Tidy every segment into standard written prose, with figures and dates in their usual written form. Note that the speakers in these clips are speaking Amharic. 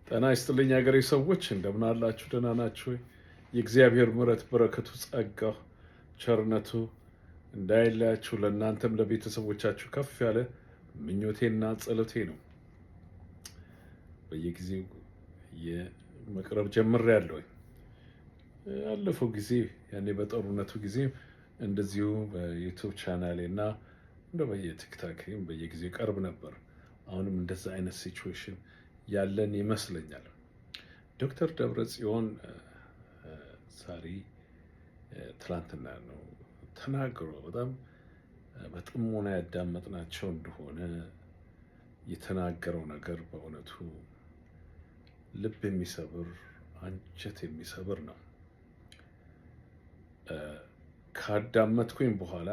ጤና ይስጥልኝ ሀገሬ ሰዎች እንደምን አላችሁ? ደህና ናችሁ? የእግዚአብሔር ምሕረት በረከቱ፣ ጸጋው፣ ቸርነቱ እንዳይለያችሁ ለእናንተም ለቤተሰቦቻችሁ ከፍ ያለ ምኞቴና ጸሎቴ ነው። በየጊዜው የመቅረብ ጀምሬያለሁ። ያለፈው ጊዜ ያኔ በጦርነቱ ጊዜ እንደዚሁ በዩቲዩብ ቻናሌ እና እንደ በየቲክታክ በየጊዜው ቀርብ ነበር። አሁንም እንደዛ አይነት ሲቹዌሽን ያለን ይመስለኛል። ዶክተር ደብረጽዮን ዛሬ ትላንትና ነው ተናግሮ በጣም በጥሞና ያዳመጥናቸው እንደሆነ የተናገረው ነገር በእውነቱ ልብ የሚሰብር አንጀት የሚሰብር ነው። ካዳመጥኩኝ በኋላ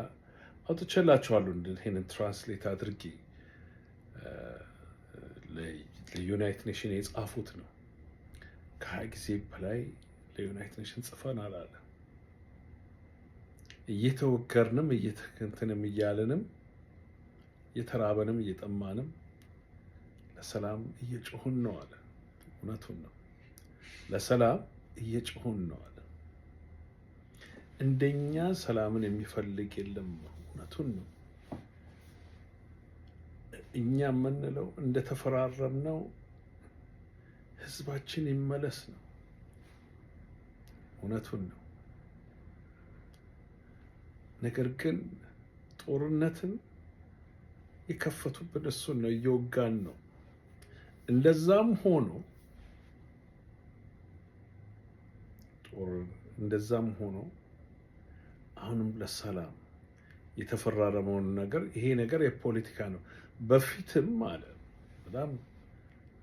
አውጥቼላችኋለሁ። ይሄንን ትራንስሌት አድርጌ ለዩናይትድ ኔሽን የጻፉት ነው። ከ20 ጊዜ በላይ ለዩናይትድ ኔሽን ጽፈናል አለ። እየተወገርንም እየተከንተንም እያለንም እየተራበንም እየጠማንም ለሰላም እየጮሁን ነው አለ። እውነቱን ነው። ለሰላም እየጮሁን ነው አለ። እንደኛ ሰላምን የሚፈልግ የለም። እውነቱን ነው። እኛ የምንለው እንደተፈራረምነው ህዝባችን ይመለስ ነው። እውነቱን ነው። ነገር ግን ጦርነትን የከፈቱብን እሱን ነው፣ እየወጋን ነው። እንደዛም ሆኖ አሁንም ለሰላም የተፈራረመውን ነገር ይሄ ነገር የፖለቲካ ነው። በፊትም አለ በጣም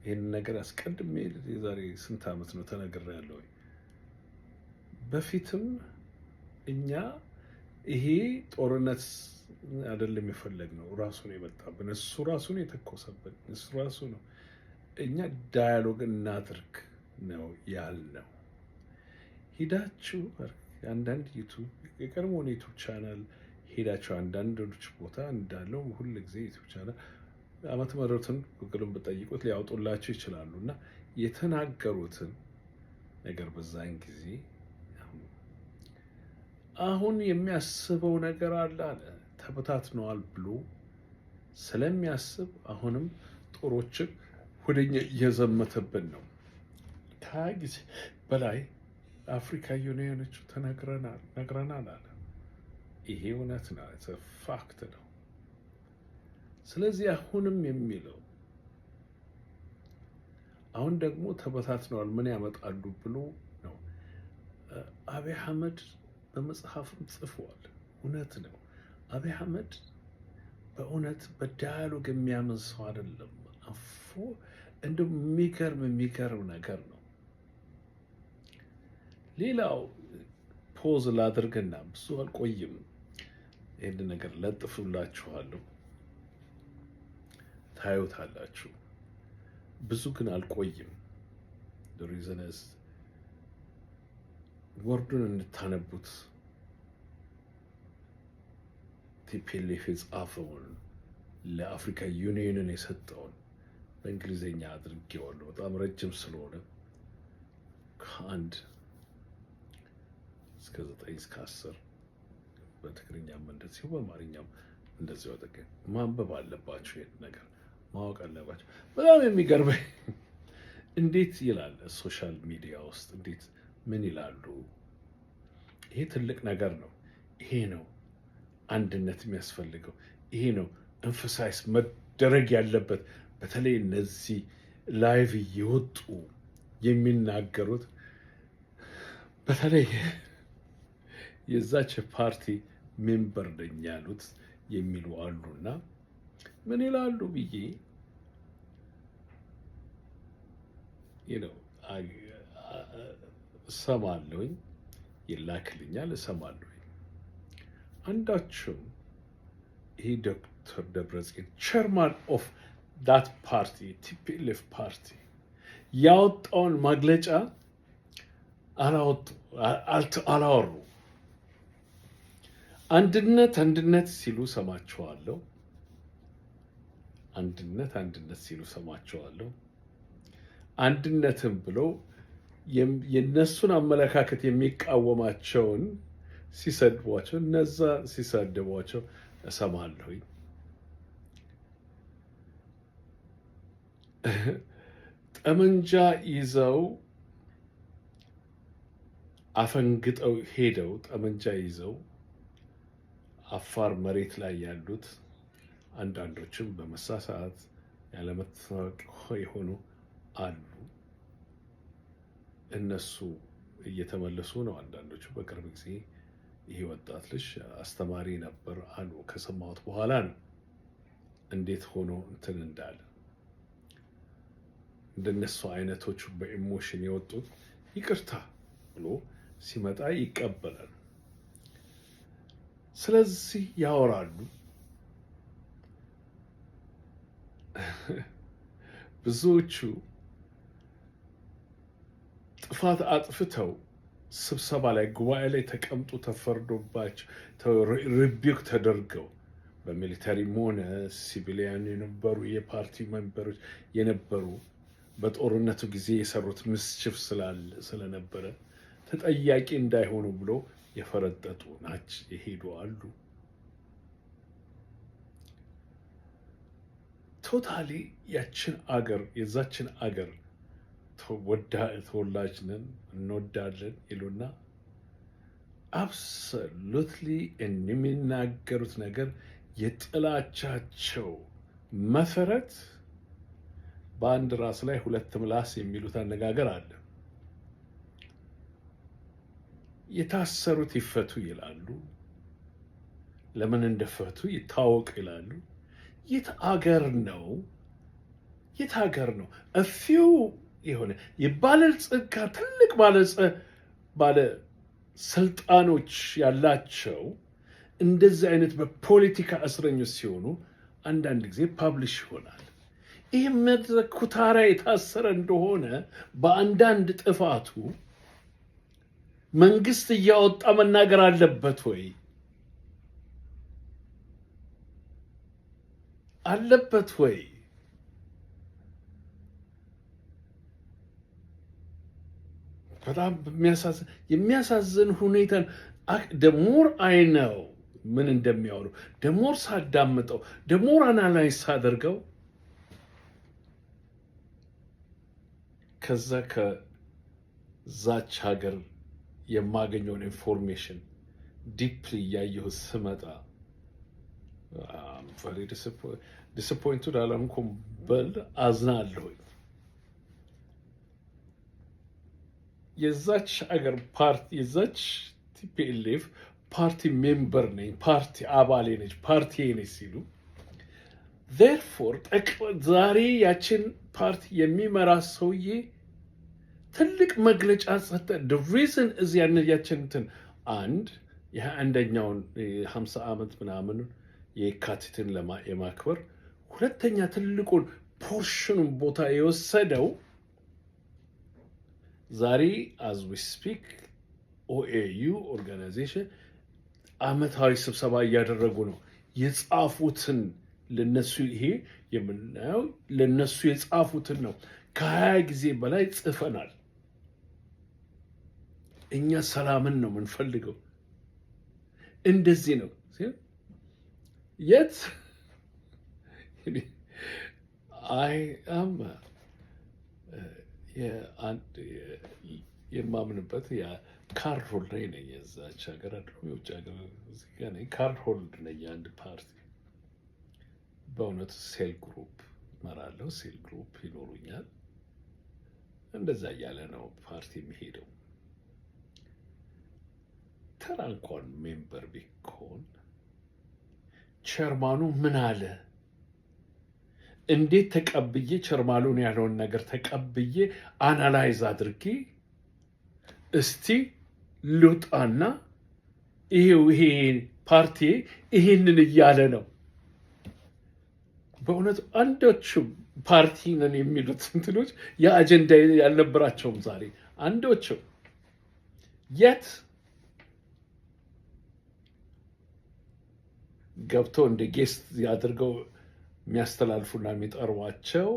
ይሄን ነገር አስቀድሜ የዛሬ ስንት ዓመት ነው ተነግሬያለሁ። በፊትም እኛ ይሄ ጦርነት አይደለም የፈለግነው፣ ራሱን የመጣብን እሱ ራሱን የተኮሰብን እሱ ራሱ ነው። እኛ ዳያሎግ እናድርግ ነው ያልነው። ሂዳችሁ አንዳንድ የቀድሞውን ዩቱብ ቻናል ሄዳችሁ አንዳንዶች ቦታ እንዳለው ሁል ጊዜ ዩቱብ ቻናል ዓመተ ምሕረቱን ጉግልን ብጠይቁት ሊያወጡላችሁ ይችላሉ። እና የተናገሩትን ነገር በዛን ጊዜ አሁን የሚያስበው ነገር አለ ተበታትነዋል ብሎ ስለሚያስብ አሁንም ጦሮችን ወደኛ እየዘመተብን ነው። ከ20 ጊዜ በላይ አፍሪካ ዩኒየኖቹ ነግረናል አለ። ይሄ እውነት ነው፣ ፋክት ነው። ስለዚህ አሁንም የሚለው አሁን ደግሞ ተበታትነዋል ምን ያመጣሉ ብሎ ነው። አብይ አህመድ በመጽሐፍም ጽፏል። እውነት ነው። አብይ አህመድ በእውነት በዳያሎግ የሚያምን ሰው አይደለም። እንደው የሚገርም ነገር ነው። ሌላው ፖዝ ላድርግና ብዙ አልቆይም፣ ይህን ነገር ለጥፍላችኋለሁ፣ ታዩታላችሁ። ብዙ ግን አልቆይም። ሪዝንስ ወርዱን እንድታነቡት ቲፒኤልኤፍ የጻፈውን ለአፍሪካ ዩኒየንን የሰጠውን በእንግሊዝኛ አድርጌዋለሁ። በጣም ረጅም ስለሆነ ከ1 እስከ 9 እስከ 10 በትግርኛም እንደዚሁ በአማርኛም እንደዚሁ አጠገብ ማንበብ አለባችሁ። ይሄን ነገር ማወቅ አለባችሁ። በጣም የሚገርመኝ እንዴት ይላል ሶሻል ሚዲያ ውስጥ እንዴት ምን ይላሉ? ይሄ ትልቅ ነገር ነው። ይሄ ነው አንድነት የሚያስፈልገው። ይሄ ነው ኤምፋሳይዝ መደረግ ያለበት። በተለይ እነዚህ ላይቭ እየወጡ የሚናገሩት በተለይ የዛች ፓርቲ ሜምበር ነኝ ያሉት የሚሉ አሉና ምን ይላሉ ብዬ እሰማለሁኝ፣ ይላክልኛል፣ እሰማለሁኝ። አንዳቸው ይሄ ዶክተር ደብረጽዮን ቸርማን ኦፍ ዳት ፓርቲ ቲፒኤልኤፍ ፓርቲ ያወጣውን መግለጫ አላወሩ። አንድነት ሲሉ ሰማቸዋለሁ። አንድነት ሲሉ ሰማቸዋለሁ። አንድነትን ብለው የነሱን አመለካከት የሚቃወማቸውን ሲሰድቧቸው እነዛ ሲሳደቧቸው እሰማለሁኝ። ጠመንጃ ይዘው አፈንግጠው ሄደው ጠመንጃ ይዘው አፋር መሬት ላይ ያሉት አንዳንዶችም በመሳሳት ያለመታወቅ የሆኑ አሉ። እነሱ እየተመለሱ ነው። አንዳንዶቹ በቅርብ ጊዜ ይሄ ወጣት ልጅ አስተማሪ ነበር አሉ። ከሰማሁት በኋላ ነው እንዴት ሆኖ እንትን እንዳለ። እንደነሱ አይነቶቹ በኢሞሽን የወጡት ይቅርታ ብሎ ሲመጣ ይቀበላል። ስለዚህ ያወራሉ። ብዙዎቹ ጥፋት አጥፍተው ስብሰባ ላይ ጉባኤ ላይ ተቀምጦ ተፈርዶባቸው ሪቢክ ተደርገው በሚሊተሪም ሆነ ሲቪሊያን የነበሩ የፓርቲ ሜምበሮች የነበሩ በጦርነቱ ጊዜ የሰሩት ምስችፍ ስለነበረ ተጠያቂ እንዳይሆኑ ብሎ የፈረጠጡ ናቸው የሄዱ አሉ። ቶታሊ ያችን አገር የዛችን አገር ተወላጅ ነን እንወዳለን ይሉና አብሶሉትሊ የሚናገሩት ነገር የጥላቻቸው መሰረት በአንድ ራስ ላይ ሁለት ምላስ የሚሉት አነጋገር አለ። የታሰሩት ይፈቱ ይላሉ። ለምን እንደፈቱ ይታወቅ ይላሉ። የት አገር ነው? የት አገር ነው? እፊው የሆነ የባለጸጋ ትልቅ ባለ ስልጣኖች ያላቸው እንደዚህ አይነት በፖለቲካ እስረኞች ሲሆኑ አንዳንድ ጊዜ ፓብሊሽ ይሆናል። ይህ መድረክ ኩታራ የታሰረ እንደሆነ በአንዳንድ ጥፋቱ መንግስት እያወጣ መናገር አለበት ወይ? አለበት ወይ? በጣም የሚያሳዝን ሁኔታ ደሞር አይነው ምን እንደሚያወሩ ደሞር ሳዳምጠው ደሞር አናላይዝ ሳደርገው ከዛ ከዛች ሀገር የማገኘውን ኢንፎርሜሽን ዲፕሊ እያየሁት ስመጣ ዲስፖይንትድ አላልኩም በል አዝናለሁኝ። የዛች ሀገር ፓርቲ የዛች ቲፒኤልኤፍ ፓርቲ ሜምበር ነኝ፣ ፓርቲ አባሌ ነች፣ ፓርቲ ነች ሲሉ ዜርፎር ዛሬ ያችን ፓርቲ የሚመራ ሰውዬ ትልቅ መግለጫ ሰጠ። ሪዝን እዚያ ያችንትን አንድ የ21ኛውን 50 ዓመት ምናምን የካቲትን የማክበር ሁለተኛ ትልቁን ፖርሽኑን ቦታ የወሰደው ዛሬ አዝ ዊ ስፒክ ኦኤዩ ኦርጋናይዜሽን አመታዊ ስብሰባ እያደረጉ ነው። የጻፉትን ለነሱ ይሄ የምናየው ለነሱ የጻፉትን ነው። ከ20 ጊዜ በላይ ጽፈናል። እኛ ሰላምን ነው የምንፈልገው። እንደዚህ ነው የት አይ አም የማምንበት ካርድ ሆልደር ነኝ። የዛች ሀገር አይደለም የውጭ ሀገር ዜጋ ነኝ። ካርድ ሆልደር ነኝ የአንድ ፓርቲ። በእውነት ሴል ግሩፕ እመራለሁ። ሴል ግሩፕ ይኖሩኛል። እንደዛ እያለ ነው ፓርቲ የሚሄደው። ተራ እንኳን ሜምበር ቢሆን ቸርማኑ ምን አለ እንዴት ተቀብዬ ቸርማኑን ያለውን ነገር ተቀብዬ አናላይዝ አድርጌ እስቲ ልውጣና ይሄ ፓርቲ ይሄንን እያለ ነው። በእውነት አንዶቹም ፓርቲ ነን የሚሉት እንትኖች የአጀንዳ ያልነበራቸውም ዛሬ አንዶቹም የት ገብተው እንደ ጌስት ያድርገው የሚያስተላልፉና የሚጠሯቸው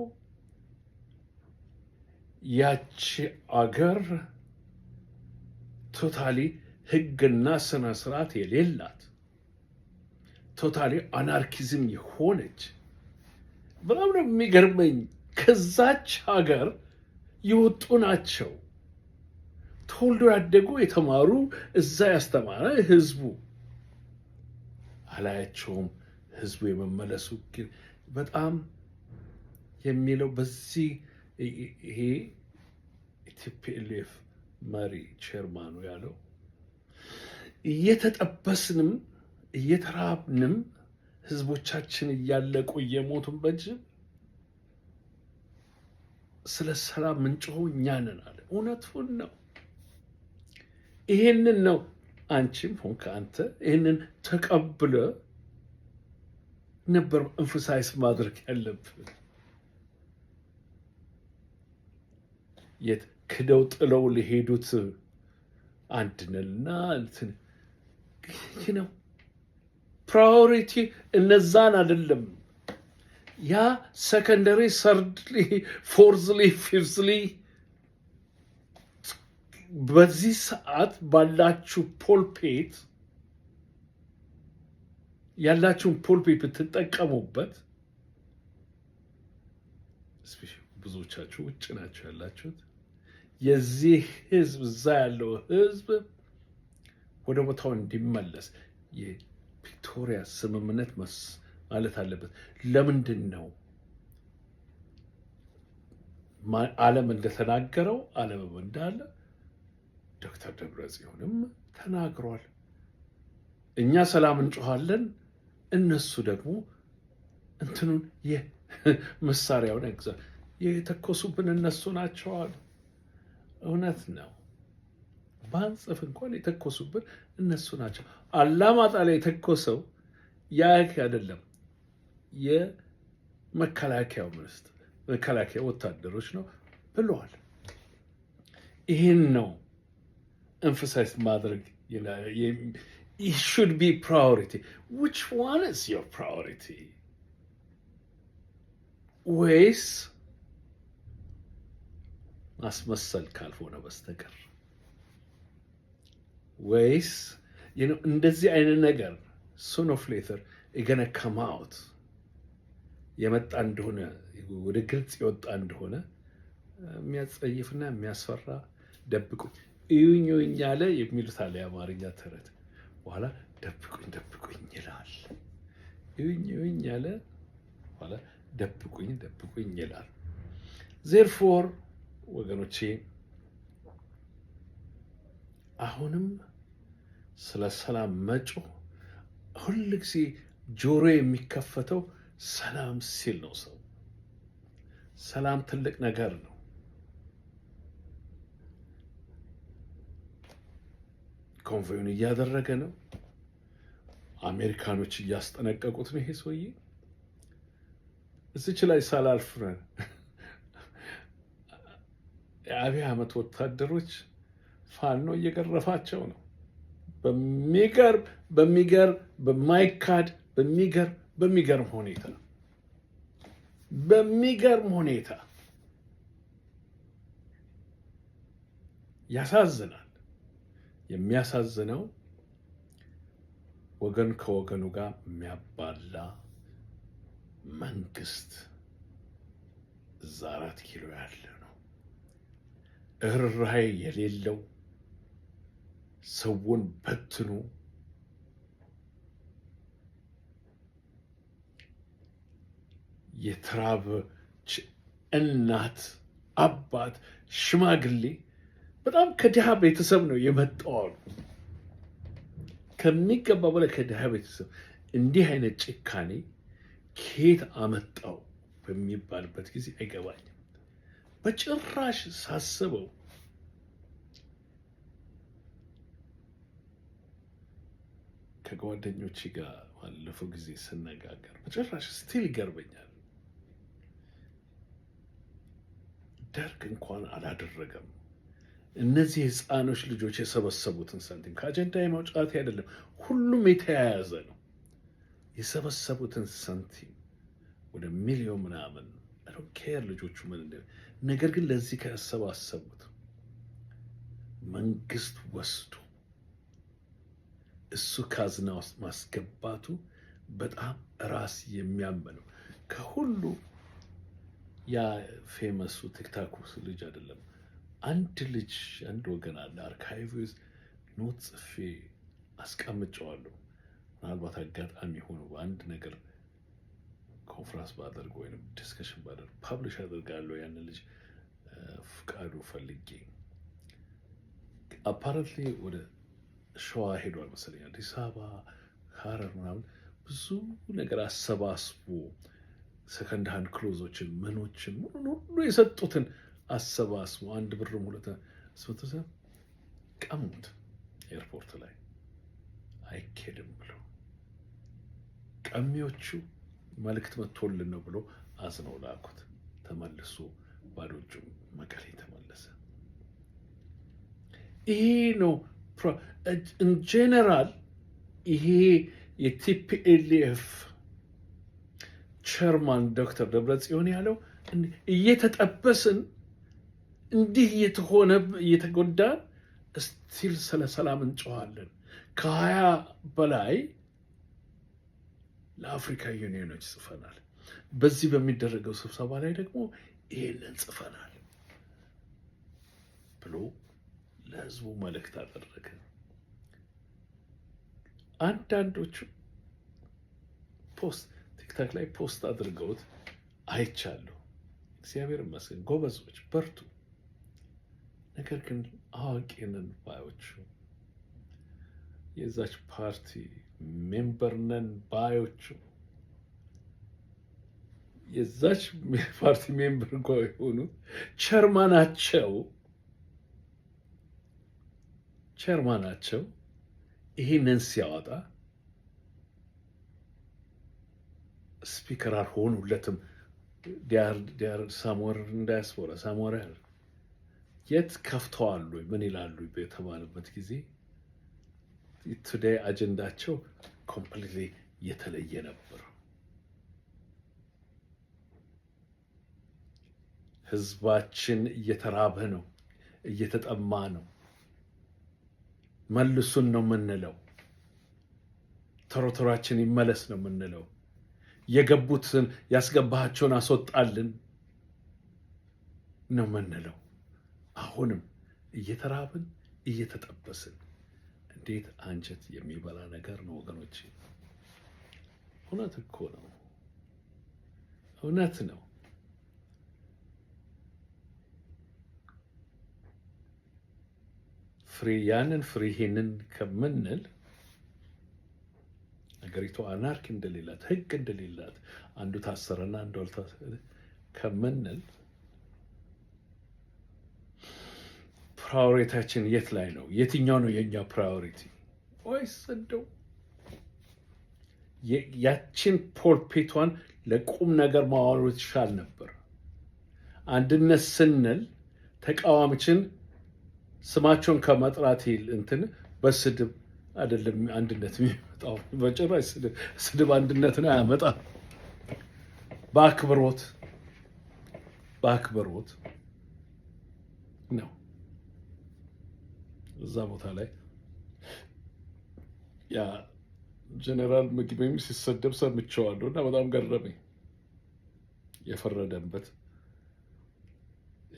ያቺ አገር ቶታሊ ህግና ስነ ስርዓት የሌላት ቶታሊ አናርኪዝም የሆነች በጣም ነው የሚገርመኝ። ከዛች ሀገር የወጡ ናቸው። ተወልዶ ያደጉ የተማሩ እዛ ያስተማረ ህዝቡ አላያቸውም። ህዝቡ የመመለሱ ግን በጣም የሚለው በዚህ ይሄ ቲፒኤልኤፍ መሪ ቼርማኑ ያለው እየተጠበስንም እየተራብንም ህዝቦቻችን እያለቁ እየሞቱን በጅብ ስለ ሰላም ምንጮኸው እኛ ነን አለ። እውነቱን ነው። ይሄንን ነው አንቺም ሆንክ አንተ ይሄንን ተቀብለ ነበር ኤምፋሳይዝ ማድረግ ያለብን። የት ክደው ጥለው ሊሄዱት አንድነትና እንትን ነው ፕራዮሪቲ እነዛን አይደለም። ያ ሰከንደሪ፣ ሰርድሊ፣ ፎርዝሊ፣ ፊፍዝሊ በዚህ ሰዓት ባላችሁ ፖልፔት ያላችሁን ፖልፔት ብትጠቀሙበት፣ ብዙዎቻችሁ ውጭ ናቸው ያላችሁት። የዚህ ህዝብ እዛ ያለው ህዝብ ወደ ቦታው እንዲመለስ የፕሪቶሪያ ስምምነት ማለት አለበት። ለምንድን ነው ዓለም እንደተናገረው ዓለምም እንዳለ ዶክተር ደብረጽዮንም ተናግሯል። እኛ ሰላም እንጮኻለን፣ እነሱ ደግሞ እንትኑን መሳሪያውን ያግዛል። የተኮሱብን እነሱ ናቸው አሉ። እውነት ነው። ባንጽፍ እንኳን የተኮሱብን እነሱ ናቸው። አላማጣ ላይ የተኮሰው ያ አይደለም፣ የመከላከያው ሚኒስትር መከላከያ ወታደሮች ነው ብለዋል። ይህን ነው ኤምፋሳይዝ ማድረግ it should be priority. Which one is your priority? ወይስ ማስመሰል ካልሆነ በስተቀር ወይስ እንደዚህ አይነት ነገር soon of later gonna come out የመጣ እንደሆነ ወደ ግልጽ የወጣ እንደሆነ የሚያጸይፍና የሚያስፈራ ደብቁኝ እዩኝ እዩኝ ያለ የሚሉት አለ የአማርኛ ተረት። በኋላ ደብቁኝ ደብቁኝ ይላል። እዩኝ እዩኝ ያለ በኋላ ደብቁኝ ደብቁኝ ይላል። therefore ወገኖቼ አሁንም ስለ ሰላም መጮህ ሁልጊዜ ጆሮ የሚከፈተው ሰላም ሲል ነው። ሰው ሰላም ትልቅ ነገር ነው። ኮንቮዩን እያደረገ ነው። አሜሪካኖች እያስጠነቀቁት ነው። ይሄ ሰውዬ እዚች ላይ ሳላልፍ የአብይ አህመድ ወታደሮች ፋኖ እየገረፋቸው ነው። በሚገርም በማይካድ በሚገርም ሁኔታ ያሳዝናል። የሚያሳዝነው ወገን ከወገኑ ጋር የሚያባላ መንግስት እዛ 4 ኪሎ ያለ ነው። እርራይ የሌለው ሰውን በትኑ የተራበች እናት፣ አባት፣ ሽማግሌ በጣም ከድሃ ቤተሰብ ነው የመጣው። ከሚገባ በላይ ከድሃ ቤተሰብ እንዲህ አይነት ጭካኔ ከየት አመጣው በሚባልበት ጊዜ አይገባኝም በጭራሽ ሳስበው። ከጓደኞቼ ጋር ባለፈው ጊዜ ስነጋገር በጭራሽ ስቲል ይገርመኛል። ደርግ እንኳን አላደረገም። እነዚህ ህፃኖች ልጆች የሰበሰቡትን ሳንቲም ከአጀንዳ የማውጣት አይደለም፣ ሁሉም የተያያዘ ነው። የሰበሰቡትን ሳንቲም ወደ ሚሊዮን ምናምን ኬር ልጆቹ ምን ነገር ግን ለዚህ ከሰባሰቡት መንግስት ወስዶ እሱ ካዝና ውስጥ ማስገባቱ በጣም ራስ የሚያመነው ከሁሉ ያ ፌመሱ ቲክታኩ ልጅ አይደለም። አንድ ወገን አለ አርካይቭ ውስጥ ኖት ጽፌ አስቀምጨዋለሁ። ምናልባት አጋጣሚ ሆኖ በአንድ ነገር ኮንፍራንስ ባደርግ ወይም ዲስከሽን ባደርግ ፓብሊሽ አደርጋለሁ። ያን ልጅ ፍቃዱ ፈልጌ አፓረንትሊ ወደ ሸዋ ሄዷል መሰለኝ፣ አዲስ አበባ፣ ሀረር ምናምን ብዙ ነገር አሰባስቦ ሰከንድ ሃንድ ክሎዞችን ምኖችን ሁሉ የሰጡትን አሰባስቦ 1 ብርም 2 ቀሙት። ኤርፖርት ላይ አይኬድም ብሎ ቀሚዎቹ መልእክት መጥቶልን ነው ብሎ አዝነው ላኩት። ተመልሶ ባዶ እጁን መቀሌ ተመለሰ። ይሄ ነው ኢንጀነራል። ይሄ የቲፒኤልኤፍ ቸርማን ዶክተር ደብረጽዮን ያለው እየተጠበስን እንዲህ እየተጎዳን ስቲል ስለ ሰላም እንጨዋለን። ከ20 በላይ ለአፍሪካ ዩኒዮኖች ጽፈናል። በዚህ በሚደረገው ስብሰባ ላይ ደግሞ ይሄንን ጽፈናል ብሎ ለህዝቡ መልእክት አደረገ። አንዳንዶቹ ቲክታክ ላይ ፖስት አድርገውት አይቻለሁ። እግዚአብሔር ይመስገን፣ ጎበዞች፣ በርቱ። ነገር ግን አዋቂ ነን ባዮቹ የዛች ፓርቲ ሜምበር ነን ባዮቹ የዛች ፓርቲ ሜምበር እንኳ የሆኑት ቸርማናቸው ይህንን ሲያወጣ ስፒከር አልሆኑለትም። ዲያር ሳሞር እንዳያስቦራ ሳሞራ የት ከፍተዋል ወይ ምን ይላሉ በተባለበት ጊዜ ቱዴይ አጀንዳቸው ኮምፕሊትሊ የተለየ ነበር። ህዝባችን እየተራበ ነው፣ እየተጠማ ነው። መልሱን ነው የምንለው። ተሮተራችን ይመለስ ነው የምንለው። የገቡትን ያስገባቸውን አስወጣልን ነው የምንለው። አሁንም እየተራብን እየተጠበስን እንዴት አንጀት የሚበላ ነገር ነው ወገኖች። እውነት እኮ ነው፣ እውነት ነው። ያንን ፍሪ ይሄንን ከምንል ሀገሪቱ አናርኪ እንደሌላት ህግ እንደሌላት አንዱ ታሰረና አንዱ አልታሰረ ከምንል ፕራዮሪቲያችን የት ላይ ነው? የትኛው ነው የኛ ፕራዮሪቲ? ወይስ እንደው ያችን ፖልፔቷን ለቁም ነገር ማዋሉ ይሻል ነበር? አንድነት ስንል ተቃዋሚችን ስማቸውን ከመጥራት እንትን በስድብ አይደለም አንድነት የሚመጣው። በጭራሽ ስድብ አንድነትን አያመጣም። በአክብሮት ነው። እዛ ቦታ ላይ ያ ጀነራል ምግቤም ሲሰደብ ሰምቼዋለሁ እና በጣም ገረመኝ። የፈረደበት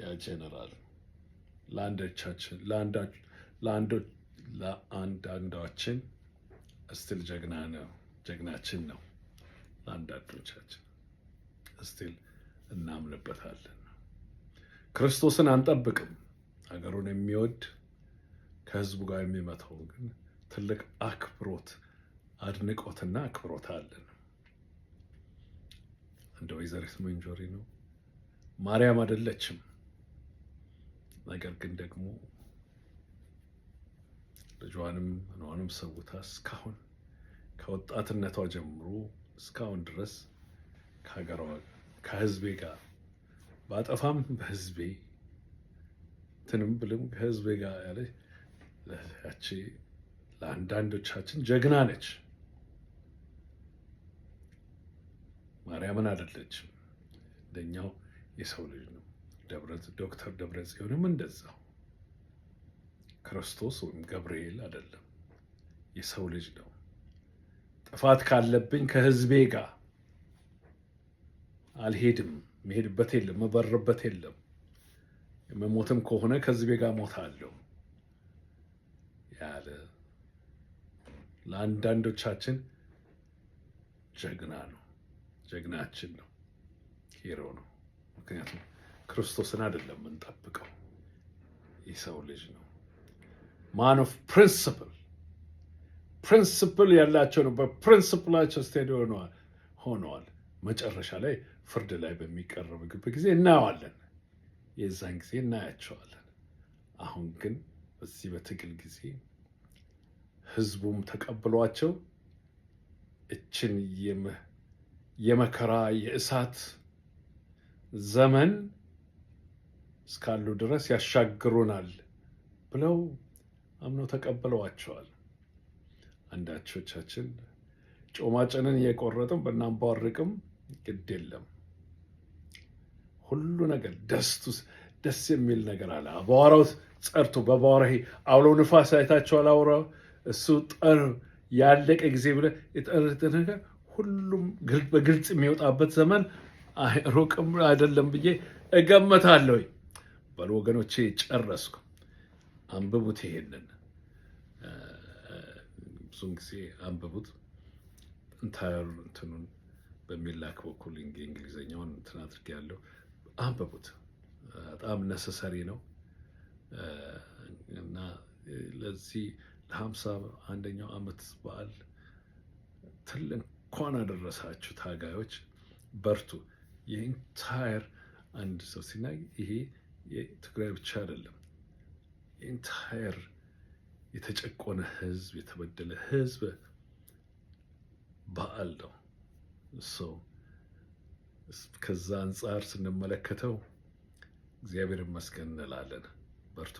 ያ ጀነራል ለአንዳንዳችን እስቲል ጀግናችን ነው። ለአንዳንዶቻችን እስቲል እናምንበታለን። ክርስቶስን አንጠብቅም። ሀገሩን የሚወድ ከህዝቡ ጋር የሚመታው ግን ትልቅ አድንቆትና አክብሮት አለን። እንደ ወይዘሪት ሞንጆሪ ነው፣ ማርያም አይደለችም። ነገር ግን ደግሞ ልጇንም ሰውታ እስካሁን ከወጣትነቷ ጀምሮ እስካሁን ድረስ ከህዝቤ ጋር ባጠፋም በህዝቤ ትንም ብልም ከህዝቤ ጋር ያቺ ለአንዳንዶቻችን ጀግና ነች። ማርያምን አይደለችም። እንደኛው የሰው ልጅ ነው። ዶክተር ደብረጽዮንም እንደዛው ክርስቶስ ወይም ገብርኤል አይደለም፣ የሰው ልጅ ነው። ጥፋት ካለብኝ ከህዝቤ ጋር አልሄድም፣ መሄድበት የለም፣ መበርበት የለም። መሞትም ከሆነ ከህዝቤ ጋር ሞታለሁ ያለ ለአንዳንዶቻችን ጀግና ነው፣ ጀግናችን ነው፣ ሂሮ ነው። ምክንያቱም ክርስቶስን አይደለም የምንጠብቀው፣ የሰው ልጅ ነው። ማን ኦፍ ፕሪንስፕል ያላቸው ነው። በፕሪንስፕላቸው ስቴድ ሆነዋል። መጨረሻ ላይ ፍርድ ላይ በሚቀርብበት ጊዜ እናየዋለን። የዛን ጊዜ እናያቸዋለን። አሁን ግን በዚህ በትግል ጊዜ ህዝቡም ተቀብሏቸው እችን የመከራ የእሳት ዘመን እስካሉ ድረስ ያሻግሩናል ብለው አምነው ተቀብለዋቸዋል። አንዳቾቻችን ጮማጨንን እየቆረጥም ብናንቧርቅም ግድ የለም፣ ሁሉ ነገር ደስ የሚል ነገር አለ። አቧራው ጸርቶ በአቧራ አውሎ ንፋስ አይታችኋል። አውራው እሱ ጠር ያለቀ ጊዜ ብለህ የጠርት ነገር ሁሉም በግልጽ የሚወጣበት ዘመን ሩቅም አይደለም ብዬ እገምታለሁ። በሉ ወገኖቼ ጨረስኩ። አንብቡት፣ ይሄንን ብዙን ጊዜ አንብቡት። ኢንታየር እንትኑን በሚላክ በኩል እንግሊዝኛውን እንትን አድርጌያለሁ። አንብቡት፣ በጣም ነሰሰሪ ነው እና ለዚህ ለ51ኛው ዓመት በዓል ትልቅ እንኳን አደረሳችሁ ታጋዮች፣ በርቱ። የኢንታየር አንድ ሰው ሲናይ ይሄ የትግራይ ብቻ አይደለም፣ የኢንታየር የተጨቆነ ህዝብ፣ የተበደለ ህዝብ በዓል ነው። ከዛ አንጻር ስንመለከተው እግዚአብሔር ይመስገን እንላለን። በርቱ።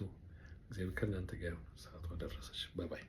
እግዚአብሔር ከእናንተ ጋር። ሰዓቷ ደረሰች። ባይ ባይ።